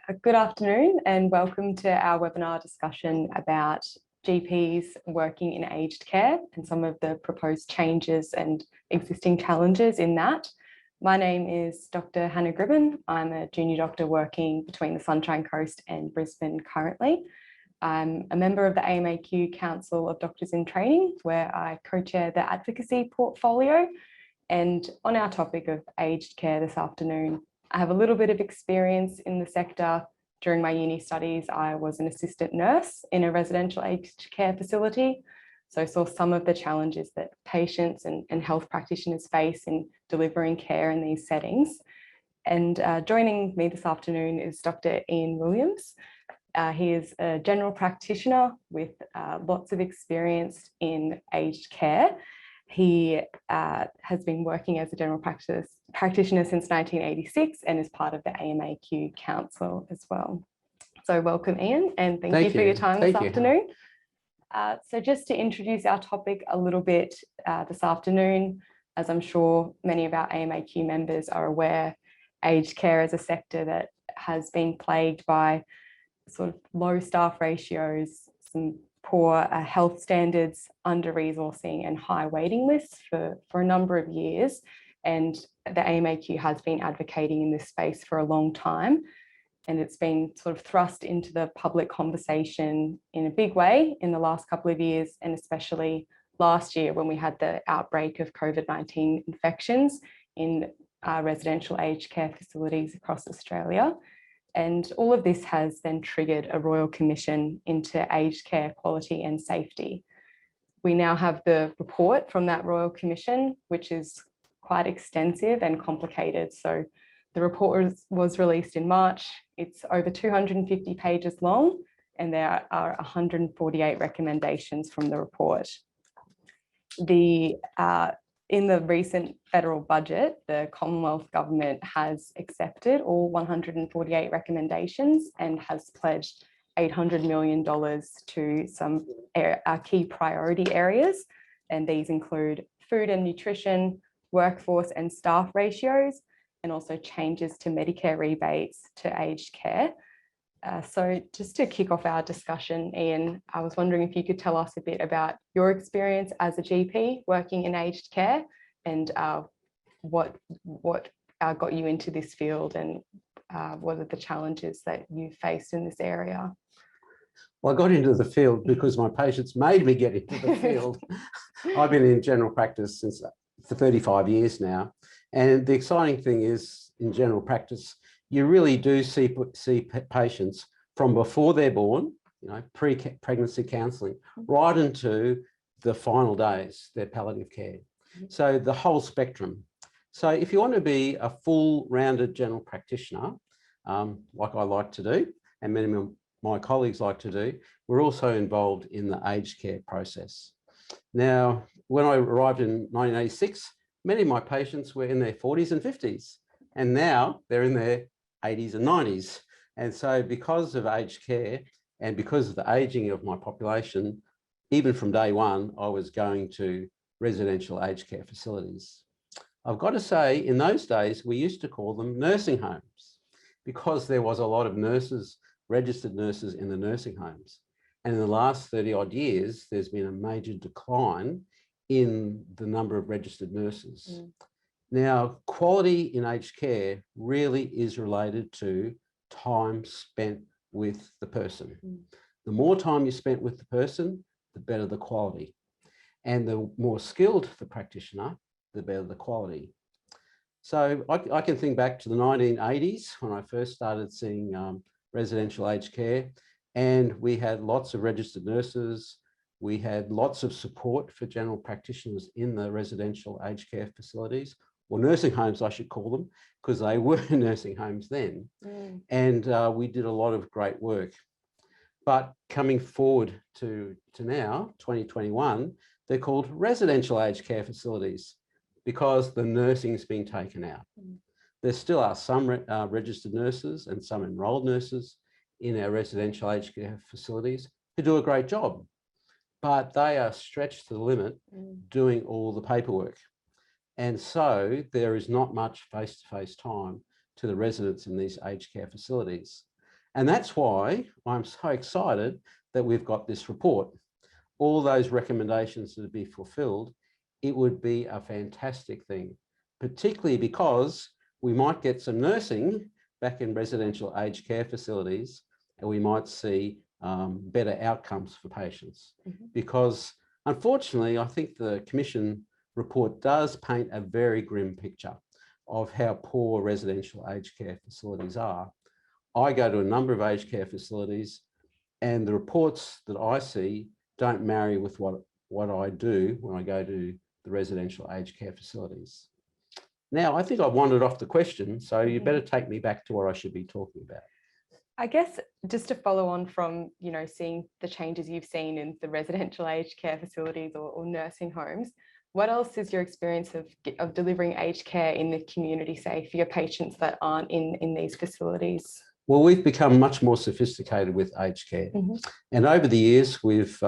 Good afternoon and welcome to our webinar discussion about GPs working in aged care and some of the proposed changes and existing challenges in that. My name is Dr. Hannah Gribbin. I'm a junior doctor working between the Sunshine Coast and Brisbane currently. I'm a member of the AMAQ Council of Doctors in Training, where I co-chair the advocacy portfolio. And on our topic of aged care this afternoon, I have a little bit of experience in the sector. During my uni studies, I was an assistant nurse in a residential aged care facility. So I saw some of the challenges that patients and health practitioners face in delivering care in these settings. And joining me this afternoon is Dr. Ian Williams. He is a general practitioner with lots of experience in aged care. He has been working as a general practitioner since 1986 and is part of the AMAQ Council as well. So welcome, Ian, and thank you for your time this afternoon. So just to introduce our topic a little bit this afternoon, as I'm sure many of our AMAQ members are aware, aged care is a sector that has been plagued by sort of low staff ratios, some poor health standards, under-resourcing and high waiting lists for a number of years. And the AMAQ has been advocating in this space for a long time. And it's been sort of thrust into the public conversation in a big way in the last couple of years, and especially last year when we had the outbreak of COVID-19 infections in residential aged care facilities across Australia. And all of this has then triggered a Royal Commission into aged care quality and safety. We now have the report from that Royal Commission, which is quite extensive and complicated. So the report was released in March. It's over 250 pages long, and there are 148 recommendations from the report. In the recent federal budget, the Commonwealth Government has accepted all 148 recommendations and has pledged $800 million to some key priority areas. And these include food and nutrition, workforce and staff ratios, and also changes to Medicare rebates to aged care. So just to kick off our discussion, Ian, I was wondering if you could tell us a bit about your experience as a GP working in aged care and what got you into this field and what are the challenges that you faced in this area? Well, I got into the field because my patients made me get into the field. I've been in general practice for 35 years now. And the exciting thing is in general practice, you really do see patients from before they're born, pre-pregnancy counselling, right into the final days, their palliative care. So the whole spectrum. So if you want to be a full-rounded general practitioner, like I like to do, and many of my colleagues like to do, we're also involved in the aged care process. Now, when I arrived in 1986, many of my patients were in their 40s and 50s, and now they're in their 80s and 90s. And so because of aged care and because of the aging of my population, even from day one, I was going to residential aged care facilities. I've got to say, in those days, we used to call them nursing homes because there was a lot of nurses, registered nurses in the nursing homes. And in the last 30 odd years, there's been a major decline in the number of registered nurses. Now, quality in aged care really is related to time spent with the person. The more time you spent with the person, the better the quality. And the more skilled the practitioner, the better the quality. So I can think back to the 1980s when I first started seeing residential aged care, and we had lots of registered nurses. We had lots of support for general practitioners in the residential aged care facilities, or nursing homes, I should call them, because they were nursing homes then. And we did a lot of great work. But coming forward to now, 2021, they're called residential aged care facilities because the nursing's been taken out. There still are some registered nurses and some enrolled nurses in our residential aged care facilities who do a great job, but they are stretched to the limit doing all the paperwork. And so there is not much face-to-face time to the residents in these aged care facilities. And that's why I'm so excited that we've got this report. All those recommendations to be fulfilled, it would be a fantastic thing, particularly because we might get some nursing back in residential aged care facilities, and we might see better outcomes for patients. Because unfortunately, I think the Commission report does paint a very grim picture of how poor residential aged care facilities are. I go to a number of aged care facilities, and the reports that I see don't marry with what I do when I go to the residential aged care facilities. Now, I think I've wandered off the question, so you better take me back to what I should be talking about. I guess just to follow on from, seeing the changes you've seen in the residential aged care facilities or nursing homes, what else is your experience of delivering aged care in the community, say, for your patients that aren't in these facilities? Well, we've become much more sophisticated with aged care. And over the years, we've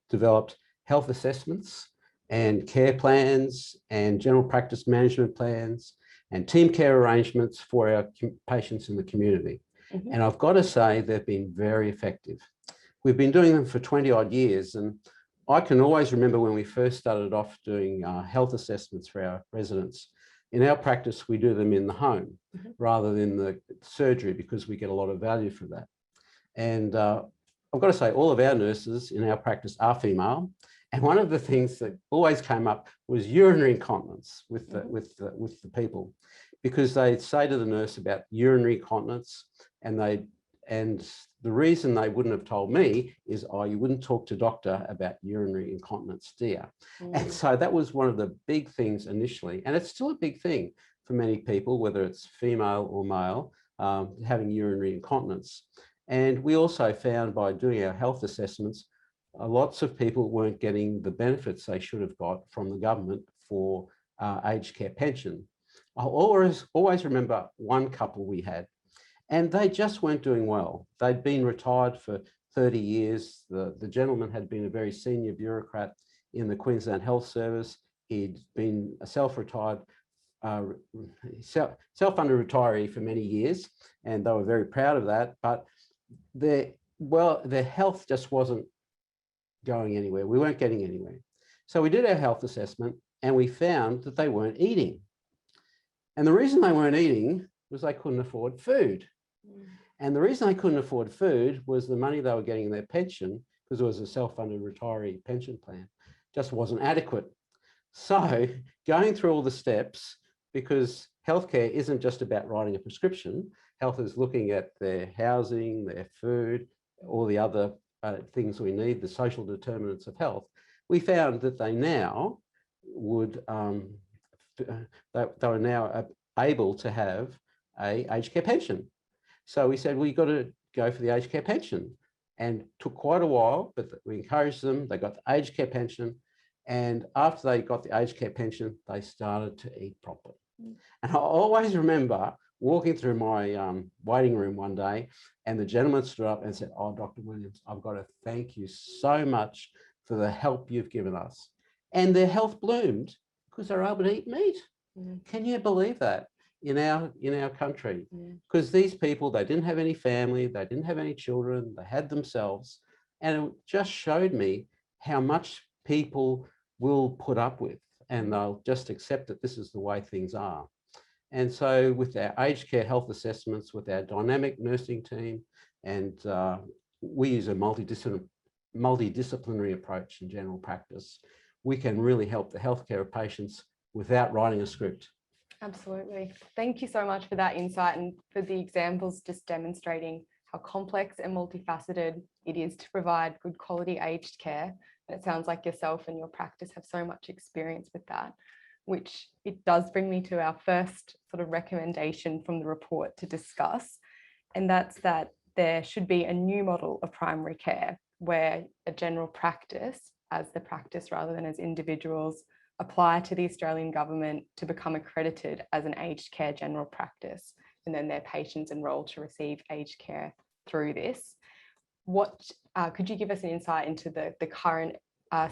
developed health assessments and care plans and general practice management plans and team care arrangements for our patients in the community. And I've got to say, they've been very effective. We've been doing them for 20 odd years. And I can always remember when we first started off doing health assessments for our residents. In our practice, we do them in the home rather than the surgery, because we get a lot of value from that. And I've got to say, all of our nurses in our practice are female. And one of the things that always came up was urinary incontinence with the people, because they'd say to the nurse about urinary incontinence, and the reason they wouldn't have told me is, oh, you wouldn't talk to doctor about urinary incontinence, dear. And so that was one of the big things initially, and it's still a big thing for many people, whether it's female or male, having urinary incontinence. And we also found by doing our health assessments, lots of people weren't getting the benefits they should have got from the government for aged care pension. I'll always remember one couple we had, and they just weren't doing well. They'd been retired for 30 years. The gentleman had been a very senior bureaucrat in the Queensland Health Service. He'd been a self-retired, self-funded retiree for many years, and they were very proud of that. But their health just wasn't going anywhere. We weren't getting anywhere. So we did our health assessment, and we found that they weren't eating. And the reason they weren't eating was they couldn't afford food. And the reason they couldn't afford food was the money they were getting in their pension, because it was a self-funded retiree pension plan, just wasn't adequate. So going through all the steps, because healthcare isn't just about writing a prescription, health is looking at their housing, their food, all the other things we need, the social determinants of health. We found that they now would, they were now able to have an aged care pension. So we said, well, you've got to go for the aged care pension. And it took quite a while, but we encouraged them. They got the aged care pension. And after they got the aged care pension, they started to eat properly. And I always remember walking through my waiting room one day, and the gentleman stood up and said, oh, Dr. Williams, I've got to thank you so much for the help you've given us. And their health bloomed because they were able to eat meat. Can you believe that? In our country, because these people, they didn't have any family, they didn't have any children, they had themselves, and it just showed me how much people will put up with, and they'll just accept that this is the way things are. And so with our aged care health assessments, with our dynamic nursing team, and we use a multidisciplinary approach in general practice, we can really help the healthcare of patients without writing a script. Absolutely. Thank you so much for that insight and for the examples just demonstrating how complex and multifaceted it is to provide good quality aged care. And it sounds like yourself and your practice have so much experience with that, which it does bring me to our first sort of recommendation from the report to discuss. And that's that there should be a new model of primary care where a general practice, as the practice rather than as individuals, apply to the Australian government to become accredited as an aged care general practice, and then their patients enroll to receive aged care through this. What could you give us an insight into the current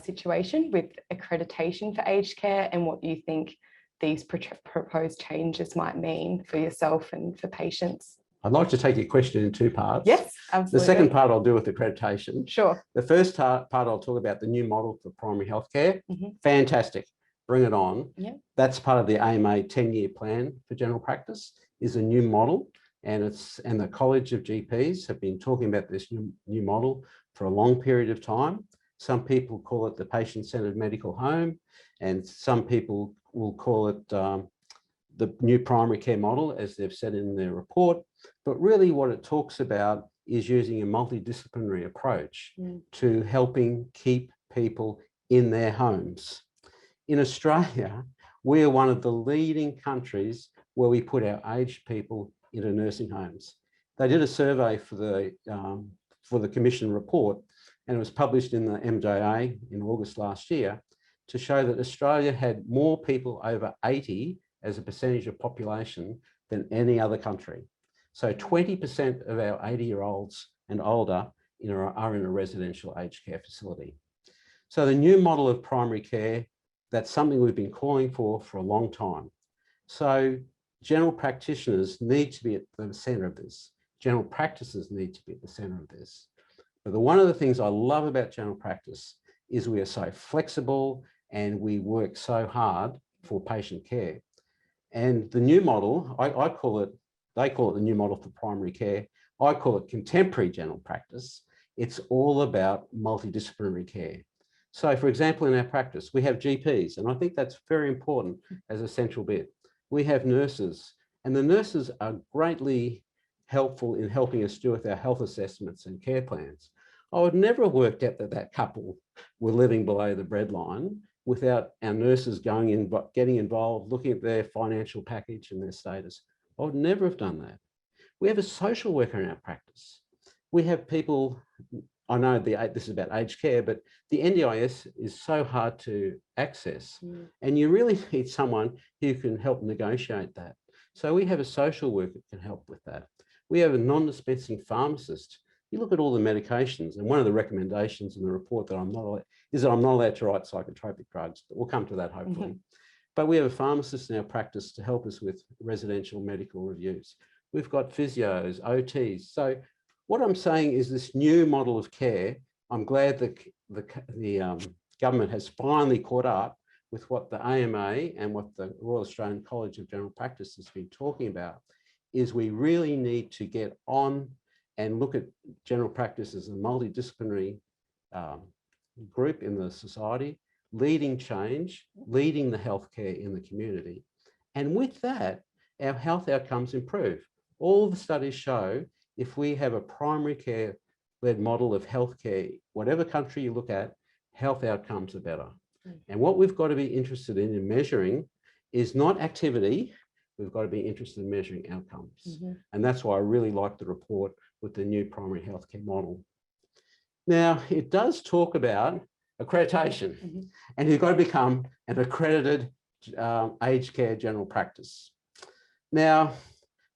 situation with accreditation for aged care, and what you think these proposed changes might mean for yourself and for patients? I'd like to take your question in two parts. Yes, absolutely. The second part I'll do with accreditation. Sure. The first part I'll talk about the new model for primary healthcare. Fantastic. Bring it on. Yeah. That's part of the AMA 10-year plan for general practice, is a new model. And the College of GPs have been talking about this new model for a long period of time. Some people call it the patient-centered medical home, and some people will call it the new primary care model, as they've said in their report. But really what it talks about is using a multidisciplinary approach to helping keep people in their homes. In Australia, we are one of the leading countries where we put our aged people into nursing homes. They did a survey for the Commission report, and it was published in the MJA in August last year, to show that Australia had more people over 80 as a percentage of population than any other country. So 20% of our 80-year-olds and older are in a residential aged care facility. So the new model of primary care, that's something we've been calling for a long time. So general practitioners need to be at the centre of this. General practices need to be at the centre of this. But one of the things I love about general practice is we are so flexible and we work so hard for patient care. And the new model, they call it the new model for primary care. I call it contemporary general practice. It's all about multidisciplinary care. So for example, in our practice, we have GPs, and I think that's very important as a central bit. We have nurses, and the nurses are greatly helpful in helping us do with our health assessments and care plans. I would never have worked out that couple were living below the breadline without our nurses getting involved, looking at their financial package and their status. I would never have done that. We have a social worker in our practice. We have people, I know this is about aged care, but the NDIS is so hard to access, and you really need someone who can help negotiate that. So we have a social worker that can help with that. We have a non-dispensing pharmacist. You look at all the medications, and one of the recommendations in the report that I'm not allowed to write psychotropic drugs, but we'll come to that hopefully. But we have a pharmacist in our practice to help us with residential medical reviews. We've got physios, OTs. So what I'm saying is this new model of care, I'm glad that the government has finally caught up with what the AMA and what the Royal Australian College of General Practice has been talking about, is we really need to get on and look at general practice as a multidisciplinary group in the society, leading change, leading the healthcare in the community. And with that, our health outcomes improve. All the studies show if we have a primary care-led model of healthcare, whatever country you look at, health outcomes are better. And what we've got to be interested in measuring is not activity, we've got to be interested in measuring outcomes. And that's why I really like the report with the new primary healthcare model. Now, it does talk about accreditation, and you've got to become an accredited aged care general practice. Now,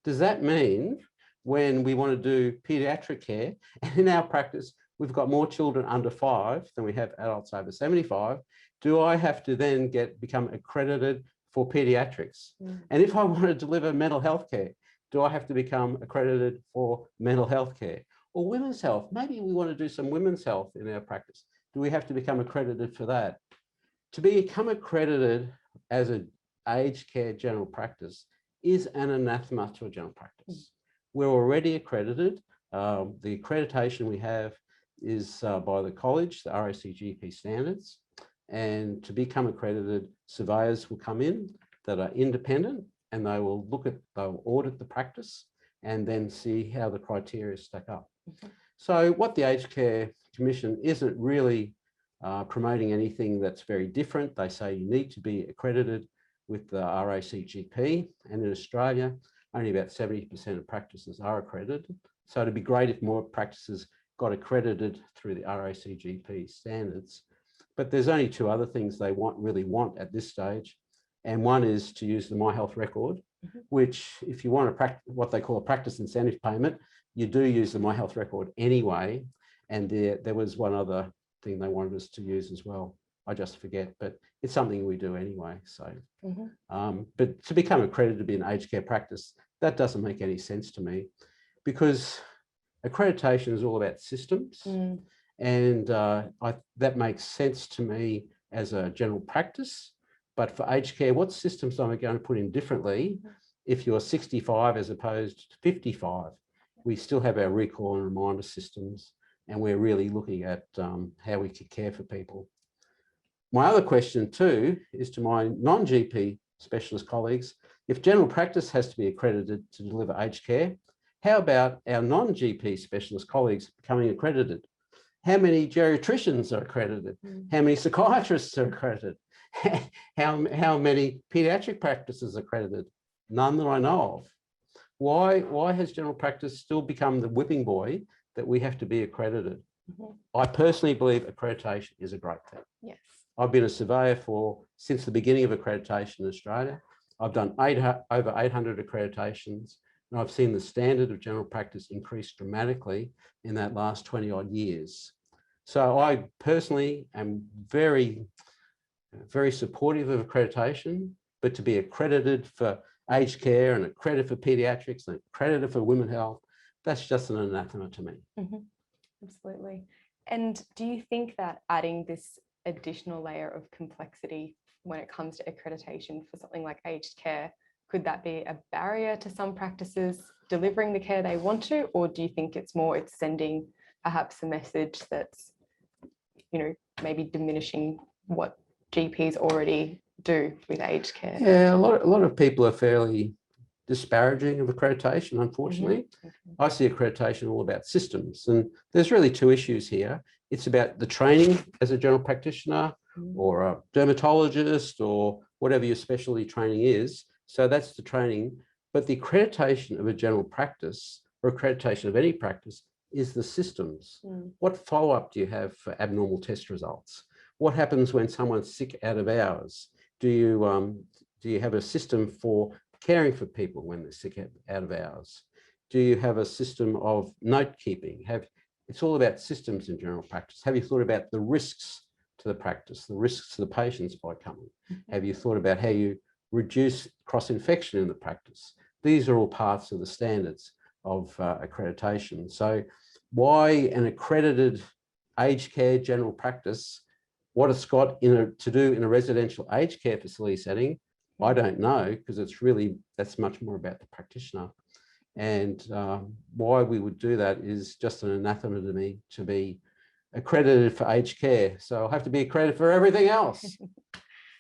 does that mean when we want to do pediatric care, and in our practice, we've got more children under 5 than we have adults over 75, do I have to then become accredited for pediatrics? And if I want to deliver mental health care, do I have to become accredited for mental health care? Or women's health? Maybe we want to do some women's health in our practice. Do we have to become accredited for that? To become accredited as an aged care general practice is an anathema to a general practice. We're already accredited. The accreditation we have is by the college, the RACGP standards. And to become accredited, surveyors will come in that are independent, and they'll audit the practice and then see how the criteria stack up. So what the Aged Care Commission isn't really promoting anything that's very different. They say you need to be accredited with the RACGP, and in Australia, only about 70% of practices are accredited. So it'd be great if more practices got accredited through the RACGP standards. But there's only 2 other things they really want at this stage. And one is to use the My Health record, which if you want what they call a practice incentive payment, you do use the My Health record anyway. And there was one other thing they wanted us to use as well. I just forget, but it's something we do anyway. So, but to become accredited to be an aged care practice, that doesn't make any sense to me. because accreditation is all about systems. And that makes sense to me as a general practice. But for aged care, what systems am I going to put in differently if you're 65 as opposed to 55? We still have our recall and reminder systems, and we're really looking at how we could care for people. My other question too is to my non-GP specialist colleagues: if general practice has to be accredited to deliver aged care, how about our non-GP specialist colleagues becoming accredited? How many geriatricians are accredited? How many psychiatrists are accredited? How many pediatric practices are accredited? None that I know of. Why has general practice still become the whipping boy that we have to be accredited? I personally believe accreditation is a great thing. Yes. I've been a surveyor since the beginning of accreditation in Australia. I've done over 800 accreditations, and I've seen the standard of general practice increase dramatically in that last 20 odd years. So I personally am very, very supportive of accreditation, but to be accredited for aged care and accredited for pediatrics and accredited for women's health, that's just an anathema to me. Absolutely. And do you think that adding this additional layer of complexity when it comes to accreditation for something like aged care, could that be a barrier to some practices delivering the care they want to, or do you think it's sending perhaps a message that's, maybe diminishing what GPs already do with aged care? Yeah, a lot of people are fairly disparaging of accreditation, unfortunately. I see accreditation all about systems, and there's really two issues here. It's about the training as a general practitioner or a dermatologist or whatever your specialty training is. So that's the training. But the accreditation of a general practice or accreditation of any practice is the systems. What follow-up do you have for abnormal test results? What happens when someone's sick out of hours? Do you have a system for caring for people when they're sick out of hours? Do you have a system of note keeping? It's all about systems in general practice. Have you thought about the risks to the practice, the risks to the patients by coming? Have you thought about how you reduce cross-infection in the practice? These are all parts of the standards of accreditation. So why an accredited aged care general practice, what it's got to do in a residential aged care facility setting, I don't know, because that's much more about the practitioner. And why we would do that is just an anathema to me to be accredited for aged care. So I'll have to be accredited for everything else.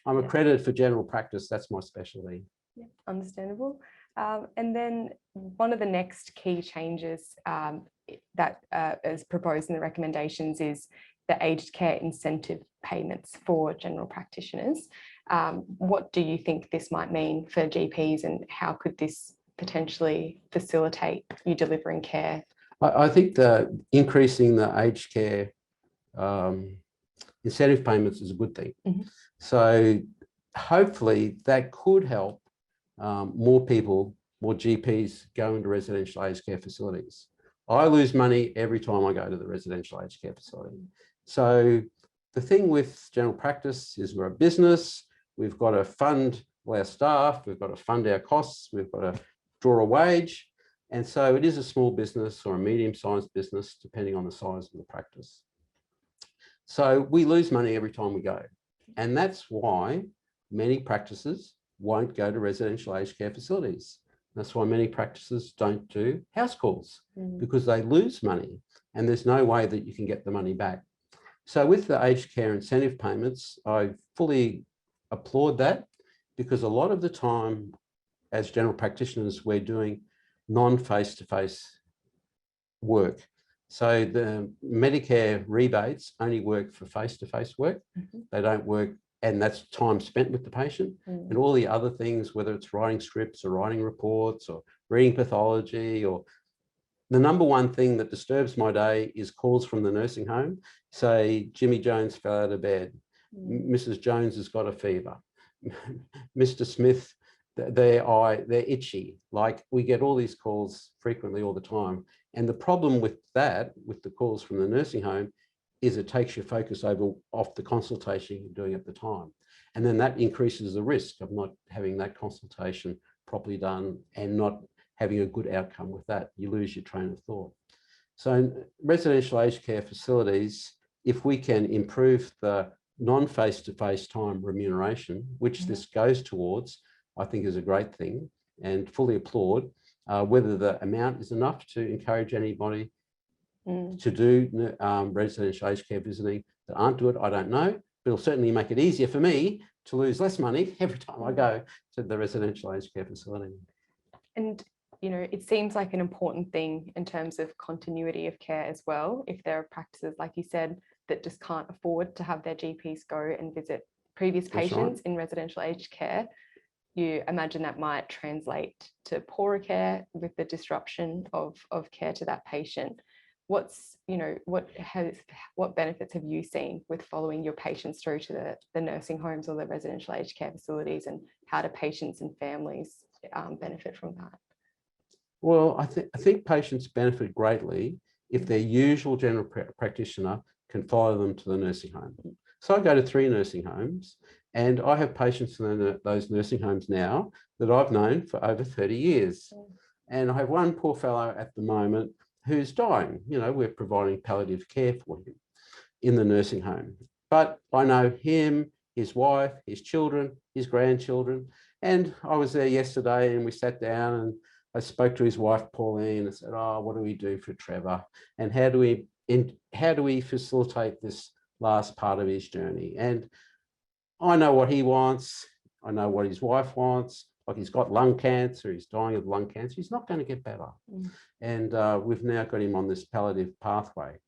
I'm accredited for general practice. That's my specialty. Yeah, understandable. And then one of the next key changes that is proposed in the recommendations is the aged care incentive payments for general practitioners. What do you think this might mean for GPs, and how could this potentially facilitate you delivering care? I think that increasing the aged care incentive payments is a good thing. So hopefully that could help more people, more GPs go into residential aged care facilities. I lose money every time I go to the residential aged care facility. So the thing with general practice is we're a business. We've got to fund our staff. We've got to fund our costs. We've got to draw a wage. And so it is a small business or a medium-sized business, depending on the size of the practice. So we lose money every time we go. And that's why many practices won't go to residential aged care facilities. That's why many practices don't do house calls, because they lose money and there's no way that you can get the money back. So with the aged care incentive payments, I fully applaud that, because a lot of the time as general practitioners, we're doing non-face-to-face work. So the Medicare rebates only work for face-to-face work. They don't work, and that's time spent with the patient. And all the other things, whether it's writing scripts or writing reports or reading pathology, or the number one thing that disturbs my day is calls from the nursing home. Say, Jimmy Jones fell out of bed. Mrs. Jones has got a fever. Mr. Smith, they're itchy. Like, we get all these calls frequently all the time. And the problem with that, with the calls from the nursing home, is it takes your focus off the consultation you're doing at the time. And then that increases the risk of not having that consultation properly done and not having a good outcome with that. You lose your train of thought. So in residential aged care facilities, if we can improve the non-face-to-face time remuneration, which this goes towards, I think is a great thing and fully applaud. Whether the amount is enough to encourage anybody to do residential aged care visiting that aren't doing it, I don't know. But it'll certainly make it easier for me to lose less money every time I go to the residential aged care facility. And, you know, it seems like an important thing in terms of continuity of care as well. If there are practices, like you said, that just can't afford to have their GPs go and visit previous patients in residential aged care, you imagine that might translate to poorer care with the disruption of care to that patient. What benefits have you seen with following your patients through to the nursing homes or the residential aged care facilities, and how do patients and families benefit from that? Well, I think patients benefit greatly if their usual general practitioner can follow them to the nursing home. So I go to 3 nursing homes, and I have patients in those nursing homes now that I've known for over 30 years. And I have one poor fellow at the moment who's dying. You know, we're providing palliative care for him in the nursing home. But I know him, his wife, his children, his grandchildren. And I was there yesterday and we sat down and I spoke to his wife, Pauline, and said, oh, what do we do for Trevor? And how do we facilitate this last part of his journey? And I know what he wants. I know what his wife wants. Like, he's got lung cancer, he's dying of lung cancer. He's not going to get better. And we've now got him on this palliative pathway.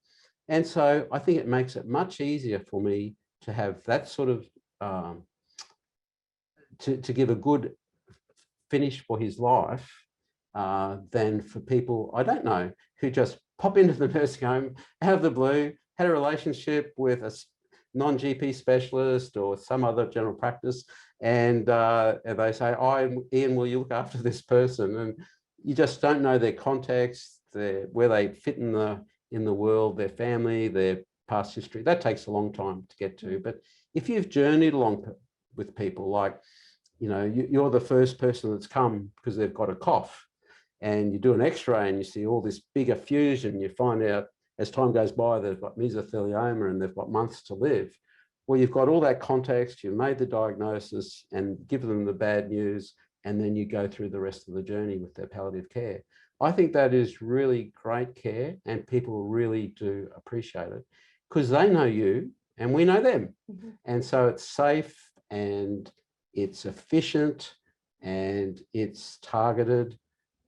And so I think it makes it much easier for me to have that sort of, to give a good finish for his life than for people I don't know, who just pop into the nursing home out of the blue, had a relationship with a non-GP specialist or some other general practice, and they say, oh, Ian, will you look after this person? And you just don't know their context, where they fit in the world, their family, their past history. That takes a long time to get to. But if you've journeyed along with people, like, you know, you're the first person that's come because they've got a cough, and you do an x-ray and you see all this big effusion, you find out as time goes by they've got mesothelioma and they've got months to live. Well, you've got all that context, you've made the diagnosis and give them the bad news, and then you go through the rest of the journey with their palliative care. I think that is really great care, and people really do appreciate it because they know you and we know them. And so it's safe and it's efficient and it's targeted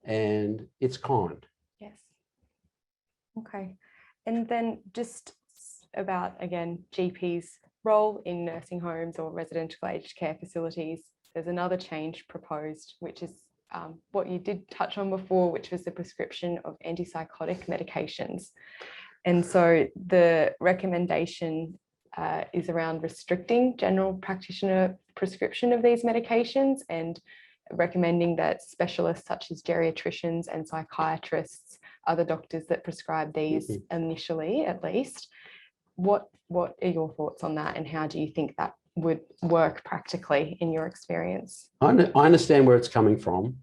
and it's kind. Yes. Okay. And then just about, again, GPs' role in nursing homes or residential aged care facilities, there's another change proposed, which is what you did touch on before, which was the prescription of antipsychotic medications. And so the recommendation is around restricting general practitioner prescription of these medications and recommending that specialists such as geriatricians and psychiatrists are the doctors that prescribe these initially, at least. What are your thoughts on that, and how do you think that would work practically in your experience? I understand where it's coming from.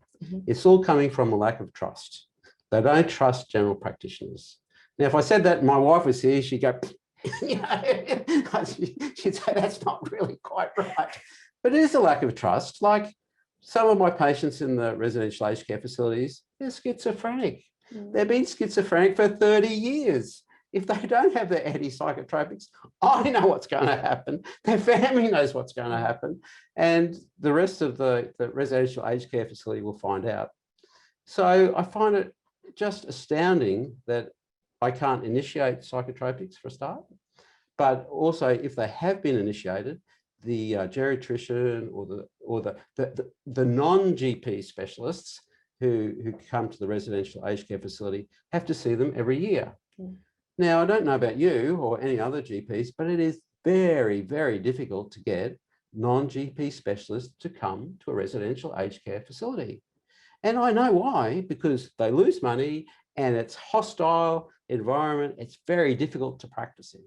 It's all coming from a lack of trust. They don't trust general practitioners. Now, if I said that and my wife was here, she'd go, you know, she'd say that's not really quite right. But it is a lack of trust. Like, some of my patients in the residential aged care facilities, they're schizophrenic. They've been schizophrenic for 30 years. If they don't have their antipsychotropics, I know what's going to happen. Their family knows what's going to happen. And the rest of the residential aged care facility will find out. So I find it just astounding that I can't initiate psychotropics for a start. But also, if they have been initiated, the geriatrician or the non-GP specialists who come to the residential aged care facility have to see them every year. Now, I don't know about you or any other GPs, but it is very, very difficult to get non-GP specialists to come to a residential aged care facility. And I know why, because they lose money and it's hostile environment. It's very difficult to practice in.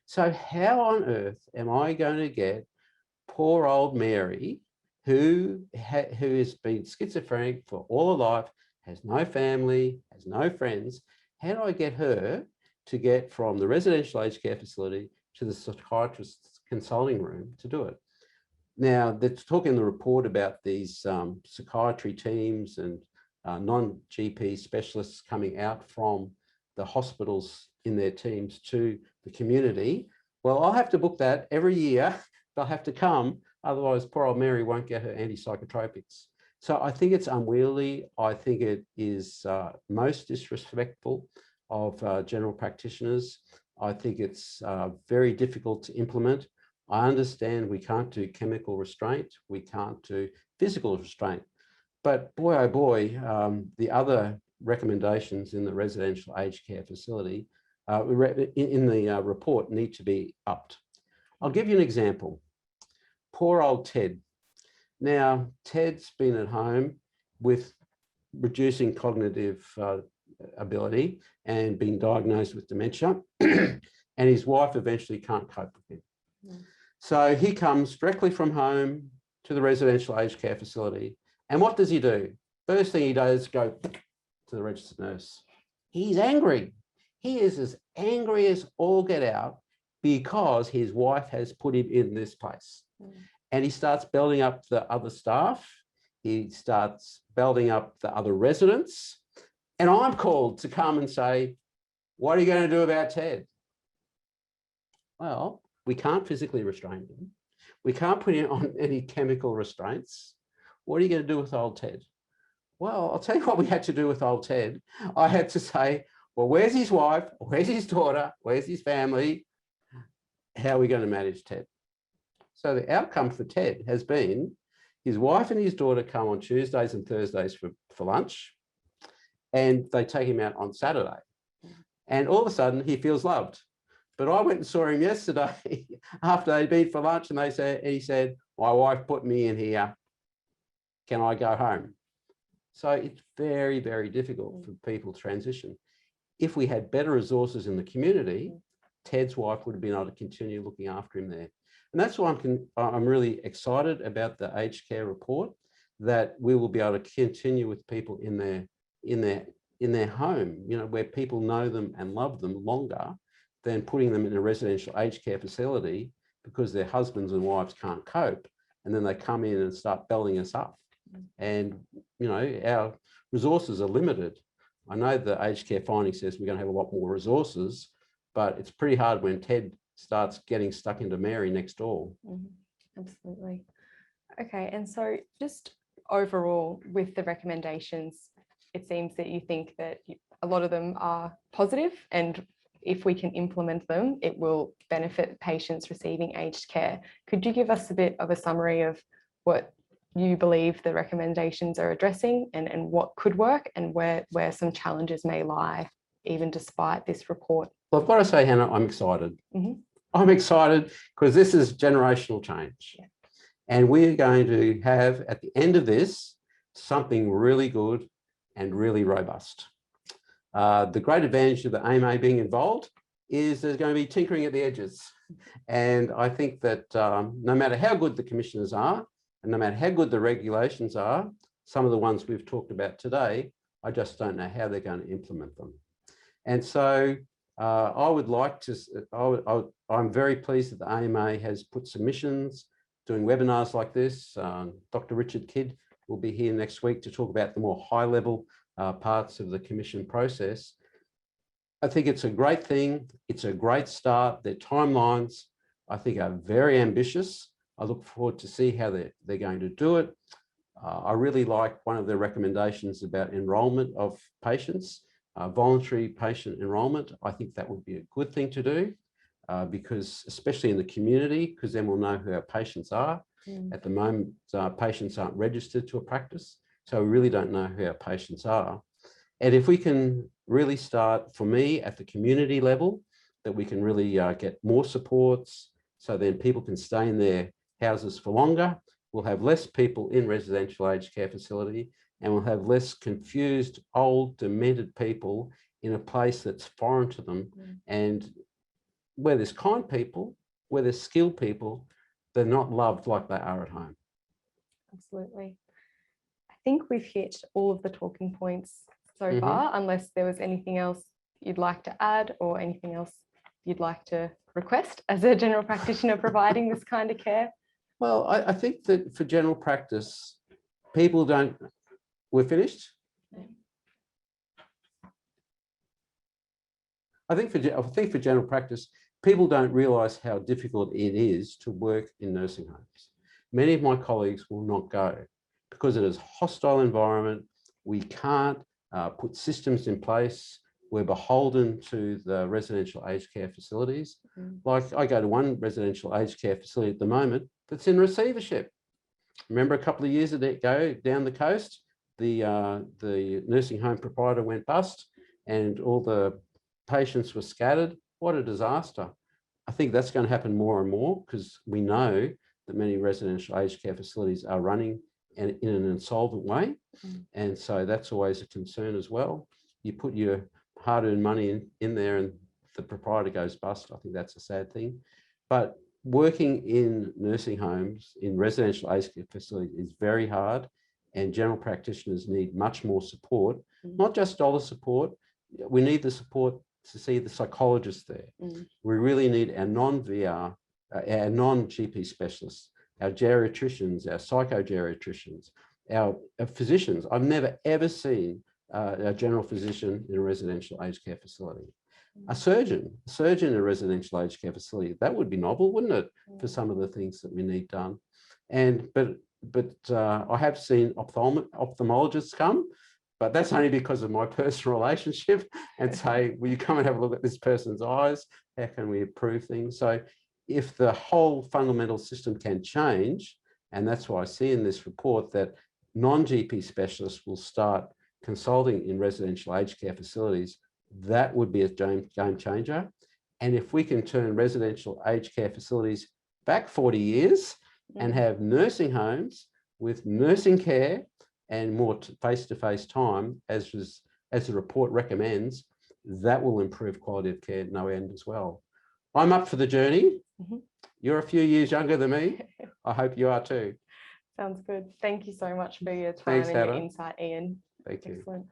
So how on earth am I going to get poor old Mary, who has been schizophrenic for all her life, has no family, has no friends. How do I get her to get from the residential aged care facility to the psychiatrist's consulting room to do it? Now, they're talking in the report about these psychiatry teams and non-GP specialists coming out from the hospitals in their teams to the community. Well, I'll have to book that every year. They'll have to come, otherwise poor old Mary won't get her antipsychotropics. So I think it's unwieldy. I think it is most disrespectful of general practitioners. I think it's very difficult to implement. I understand we can't do chemical restraint. We can't do physical restraint. But boy, oh boy, the other recommendations in the residential aged care facility in the report need to be upped. I'll give you an example. Poor old Ted. Now, Ted's been at home with reducing cognitive ability and been diagnosed with dementia, and his wife eventually can't cope with him. Mm. So he comes directly from home to the residential aged care facility. And what does he do? First thing he does is go to the registered nurse. He's angry. He is as angry as all get out because his wife has put him in this place. Mm. And he starts belting up the other staff. He starts belting up the other residents. And I'm called to come and say, what are you going to do about Ted? Well, we can't physically restrain him. We can't put him on any chemical restraints. What are you going to do with old Ted? Well, I'll tell you what we had to do with old Ted. I had to say, well, where's his wife? Where's his daughter? Where's his family? How are we going to manage Ted? So the outcome for Ted has been his wife and his daughter come on Tuesdays and Thursdays for lunch, and they take him out on Saturday. And all of a sudden he feels loved. But I went and saw him yesterday after they'd been for lunch, and he said, my wife put me in here. Can I go home? So it's very, very difficult for people to transition. If we had better resources in the community, Ted's wife would have been able to continue looking after him there. And that's why I'm really excited about the aged care report, that we will be able to continue with people in their home, you know, where people know them and love them longer than putting them in a residential aged care facility because their husbands and wives can't cope. And then they come in and start belting us up. And, you know, our resources are limited. I know the aged care finding says we're going to have a lot more resources, but it's pretty hard when Ted starts getting stuck into Mary next door. Mm-hmm. Absolutely. Okay. And so just overall with the recommendations, it seems that you think that a lot of them are positive, and if we can implement them, it will benefit patients receiving aged care. Could you give us a bit of a summary of what you believe the recommendations are addressing, and what could work, and where some challenges may lie, even despite this report? Well, I've got to say, Hannah, I'm excited. Mm-hmm. I'm excited because this is generational change. Yeah. And we're going to have, at the end of this, something really good and really robust. The great advantage of the AMA being involved is there's going to be tinkering at the edges. And I think that no matter how good the commissioners are, and no matter how good the regulations are, some of the ones we've talked about today, I just don't know how they're going to implement them. And so I would like to, I'm very pleased that the AMA has put submissions, doing webinars like this. Dr. Richard Kidd will be here next week to talk about the more high level parts of the commission process. I think it's a great thing. It's a great start. Their timelines, I think, are very ambitious. I look forward to see how they're going to do it. I really like one of their recommendations about enrolment of patients, voluntary patient enrolment. I think that would be a good thing to do because, especially in the community, because then we'll know who our patients are. At the moment, patients aren't registered to a practice, so we really don't know who our patients are. And if we can really start, for me, at the community level, that we can really get more supports, so then people can stay in their houses for longer. We'll have less people in residential aged care facility, and we'll have less confused, old, demented people in a place that's foreign to them. And where there's kind people, where there's skilled people, they're not loved like they are at home. Absolutely. I think we've hit all of the talking points so far, unless there was anything else you'd like to add or anything else you'd like to request as a general practitioner providing this kind of care. Well, I think that for general practice, people don't, we're finished? I think for general practice, people don't realise how difficult it is to work in nursing homes. Many of my colleagues will not go because it is a hostile environment. We can't put systems in place. We're beholden to the residential aged care facilities. Like I go to one residential aged care facility at the moment that's in receivership. Remember a couple of years ago down the coast, the nursing home proprietor went bust and all the patients were scattered. What a disaster. I think that's going to happen more and more because we know that many residential aged care facilities are running in an insolvent way. And so that's always a concern as well. You put your hard-earned money in there and the proprietor goes bust. I think that's a sad thing. But working in nursing homes, in residential aged care facilities is very hard, and general practitioners need much more support, not just dollar support. We need the support to see the psychologists there. We really need our non-VR, our non-GP specialists, our geriatricians, our psychogeriatricians, our physicians. I've never ever seen a general physician in a residential aged care facility. A surgeon in a residential aged care facility, that would be novel, wouldn't it, for some of the things that we need done. But I have seen ophthalmologists come, but that's only because of my personal relationship, and say, will you come and have a look at this person's eyes? How can we improve things? So if the whole fundamental system can change, and that's why I see in this report that non-GP specialists will start consulting in residential aged care facilities, that would be a game changer. And if we can turn residential aged care facilities back 40 years and have nursing homes with nursing care and more face-to-face time, as the report recommends, that will improve quality of care no end as well. I'm up for the journey. You're a few years younger than me. I hope you are too. Sounds good. Thank you so much for your time and your insight, Ian. Thank you. Excellent.